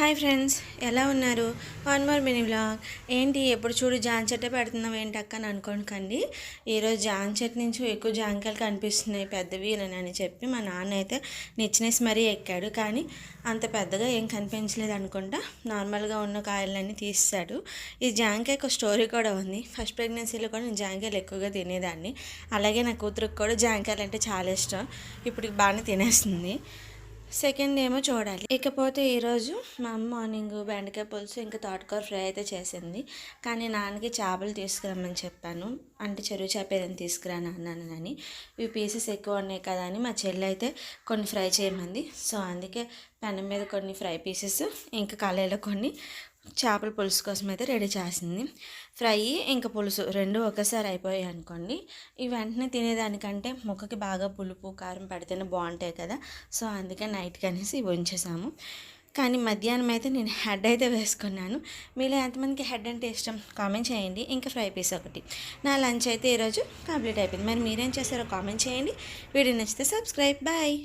Hi friends, ఎలా ఉన్నారు? One more mini vlog. ఏంటి ఎప్పుడు చూడు జాన్ చెట్టే పెడుతున్నావు ఏంటి అక్క అని అనుకోకండి. ఈరోజు జాన్ చెట్టు నుంచి ఎక్కువ జాంకాయలు కనిపిస్తున్నాయి పెద్దవి అని చెప్పి మా నాన్న అయితే నిచ్చినేసి మరీ ఎక్కాడు. కానీ అంత పెద్దగా ఏం కనిపించలేదు అనుకుంటా. నార్మల్గా ఉన్న కాయలన్నీ తీస్తాడు. ఈ జాంకాయకు ఒక స్టోరీ కూడా ఉంది. ఫస్ట్ ప్రెగ్నెన్సీలో కూడా నేను జాంకాయలు ఎక్కువగా తినేదాన్ని. అలాగే నా కూతురికి కూడా జాంకాయలు అంటే చాలా ఇష్టం. ఇప్పుడు బాగానే తినేస్తుంది. సెకండ్ ఏమో చూడాలి. ఇకపోతే ఈరోజు మా అమ్మ మార్నింగ్ బెండకాయ పులుసు ఇంకా తోటకూర ఫ్రై అయితే చేసింది. కానీ నాన్నకి చేపలు తీసుకురమ్మని చెప్పాను. అంటే చెరువు చేప ఏదైనా తీసుకురాను అన్నానని. ఇవి పీసెస్ ఎక్కువ ఉన్నాయి కదా అని మా చెల్లి అయితే కొన్ని ఫ్రై చేయమంది. సో అందుకే పెనం మీద కొన్ని ఫ్రై పీసెస్ ఇంకా కళాయిలో కొన్ని చేపల పులుసు కోసం అయితే రెడీ చేసింది. ఫ్రై ఇంకా పులుసు రెండు ఒకేసారి అయిపోయాయి అనుకోండి. ఈ వెంటనే తినేదానికంటే ముక్కకి బాగా పులుపు కారం పడితేనే బాగుంటాయి కదా. సో అందుకే నైట్కి అనేసి ఇవి ఉంచేసాము. కానీ మధ్యాహ్నం అయితే నేను హెడ్ అయితే వేసుకున్నాను. మీలో ఎంతమందికి హెడ్ అంటే ఇష్టం కామెంట్ చేయండి. ఇంకా ఫ్రై పీస్ ఒకటి. నా లంచ్ అయితే ఈరోజు కంప్లీట్ అయిపోయింది. మరి మీరేం చేస్తారో కామెంట్ చేయండి. వీడియో నచ్చితే సబ్స్క్రైబ్. బాయ్.